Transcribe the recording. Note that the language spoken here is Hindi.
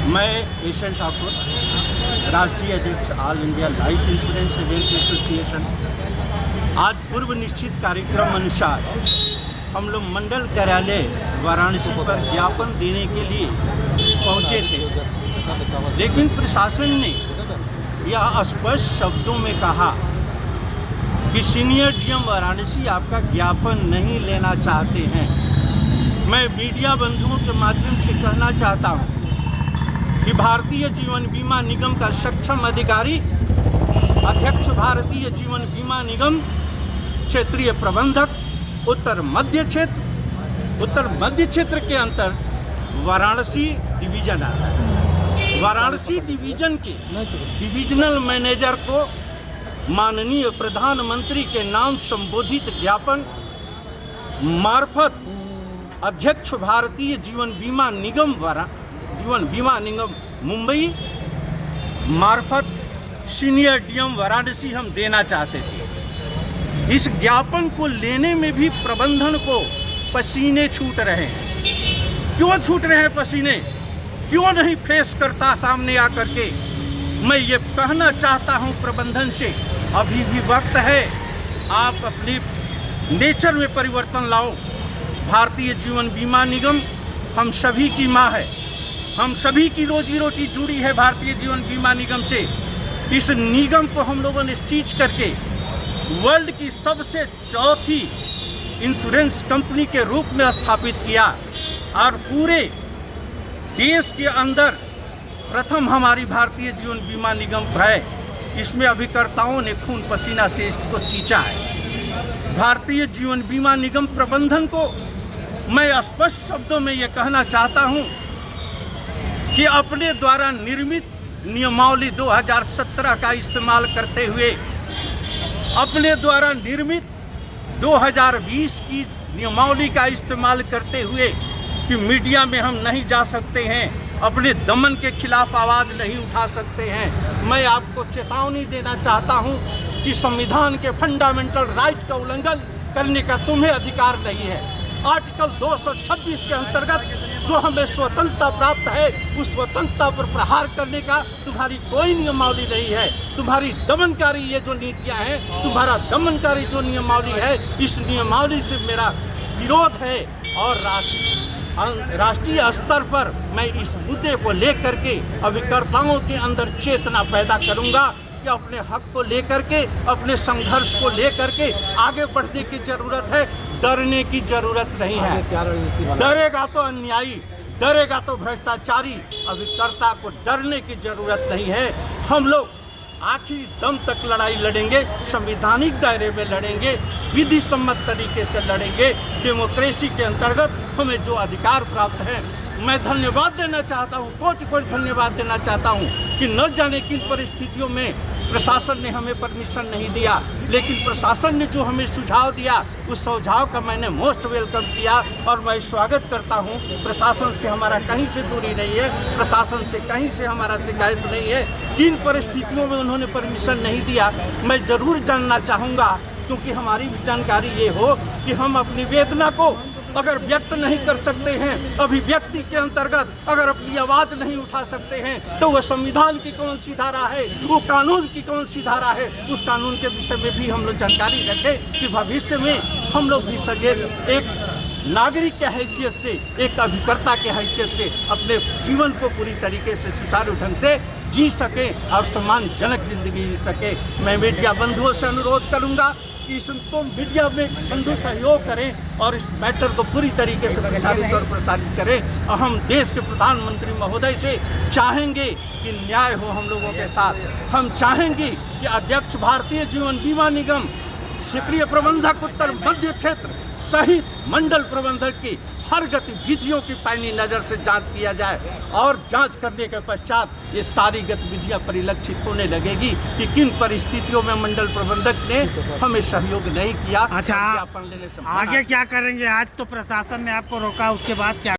मैं एशियन ठाकुर, राष्ट्रीय अध्यक्ष all India life insurance agent association. आज पूर्व निश्चित कार्यक्रम अनुसार हम लोग मंडल कार्यालय वाराणसी पर ज्ञापन देने के लिए पहुंचे थे, लेकिन प्रशासन ने यह स्पष्ट शब्दों में कहा कि सीनियर डीएम वाराणसी आपका ज्ञापन नहीं लेना चाहते हैं। मैं मीडिया बंधुओं के माध्यम से कहना चाहता हूं कि भारतीय जीवन बीमा निगम का सक्षम अधिकारी, अध्यक्ष भारतीय जीवन बीमा निगम, क्षेत्रीय प्रबंधक, उत्तर मध्य क्षेत्र के अंतर वाराणसी डिवीजन आता है। वाराणसी डिवीजन के डिविजनल मैनेजर को माननीय प्रधानमंत्री के नाम संबोधित ज्ञापन मार्फत अध्यक्ष भारतीय जीवन बीमा निगम मुंबई मार्फत सीनियर डीएम वाराणसी हम देना चाहते थे। इस ज्ञापन को लेने में भी प्रबंधन को पसीने छूट रहे हैं। क्यों छूट रहे हैं पसीने? क्यों नहीं फेस करता सामने आकर के? मैं ये कहना चाहता हूँ प्रबंधन से, अभी भी वक्त है, आप अपने नेचर में परिवर्तन लाओ। भारतीय जीवन बीमा निगम हम सभी की माँ है, हम सभी की रोजी रोटी जुड़ी है भारतीय जीवन बीमा निगम से। इस निगम को हम लोगों ने सीज करके वर्ल्ड की सबसे चौथी इंश्योरेंस कंपनी के रूप में स्थापित किया और पूरे देश के अंदर प्रथम हमारी भारतीय जीवन बीमा निगम है। इसमें अभिकर्ताओं ने खून पसीना से इसको सींचा है। भारतीय जीवन बीमा निगम प्रबंधन को मैं स्पष्ट शब्दों में ये कहना चाहता हूँ कि अपने द्वारा निर्मित नियमावली 2017 का इस्तेमाल करते हुए, अपने द्वारा निर्मित 2020 की नियमावली का इस्तेमाल करते हुए कि मीडिया में हम नहीं जा सकते हैं, अपने दमन के खिलाफ आवाज़ नहीं उठा सकते हैं। मैं आपको चेतावनी देना चाहता हूं कि संविधान के फंडामेंटल राइट का उल्लंघन करने का तुम्हें अधिकार नहीं है। आर्टिकल 226 के अंतर्गत जो हमें स्वतंत्रता प्राप्त है, उस स्वतंत्रता पर प्रहार करने का तुम्हारी कोई नियमावली नहीं है। तुम्हारी दमनकारी ये जो नीतियाँ हैं, तुम्हारा दमनकारी जो नियमावली है, इस नियमावली से मेरा विरोध है। और राष्ट्रीय स्तर पर मैं इस मुद्दे को लेकर के अभिकर्ताओं के अंदर चेतना पैदा करूंगा कि अपने हक को लेकर के, अपने संघर्ष को लेकर के आगे बढ़ने की जरूरत है। डरने की जरूरत नहीं है। डरेगा तो अन्यायी, डरेगा तो भ्रष्टाचारी। अभिकर्ता को डरने की जरूरत नहीं है। हम लोग आखिरी दम तक लड़ाई लड़ेंगे, संवैधानिक दायरे में लड़ेंगे, विधि सम्मत तरीके से लड़ेंगे। डेमोक्रेसी के अंतर्गत हमें जो अधिकार प्राप्त है, मैं धन्यवाद देना चाहता हूँ, कोटि कोटि धन्यवाद देना चाहता हूँ कि न जाने किन परिस्थितियों में प्रशासन ने हमें परमिशन नहीं दिया, लेकिन प्रशासन ने जो हमें सुझाव दिया, उस सुझाव का मैंने मोस्ट वेलकम किया और मैं स्वागत करता हूँ। प्रशासन से हमारा कहीं से दूरी नहीं है, प्रशासन से कहीं से हमारा शिकायत नहीं है। किन परिस्थितियों में उन्होंने परमिशन नहीं दिया, मैं ज़रूर जानना चाहूँगा, क्योंकि हमारी जानकारी ये हो कि हम अपनी वेदना को अगर व्यक्त नहीं कर सकते हैं, अभिव्यक्ति के अंतर्गत अगर अपनी आवाज़ नहीं उठा सकते हैं, तो वह संविधान की कौन सी धारा है, वो कानून की कौन सी धारा है, उस कानून के विषय में भी हम लोग जानकारी रखें कि भविष्य में हम लोग भी सचेत एक नागरिक के हैसियत से, एक अभिकर्ता के हैसियत से अपने जीवन को पूरी तरीके से सुचारू ढंग से जी सके और सम्मानजनक जिंदगी जी सके। मैं मीडिया बंधुओं से अनुरोध करूंगा कि इसको मीडिया में बंधु सहयोग करें और इस मैटर को पूरी तरीके से प्रचारित और प्रसारित करें। हम देश के प्रधानमंत्री महोदय से चाहेंगे कि न्याय हो हम लोगों के साथ। हम चाहेंगे कि अध्यक्ष भारतीय जीवन बीमा निगम, क्षेत्रीय प्रबंधक, उत्तर मध्य क्षेत्र सहित मंडल प्रबंधक की हर गतिविधियों की पैनी नज़र से जांच किया जाए और जांच करने के पश्चात ये सारी गतिविधियां परिलक्षित होने लगेगी कि किन परिस्थितियों में मंडल प्रबंधक ने हमें सहयोग नहीं किया। अच्छा, आगे क्या करेंगे? आज तो प्रशासन ने आपको रोका, उसके बाद क्या?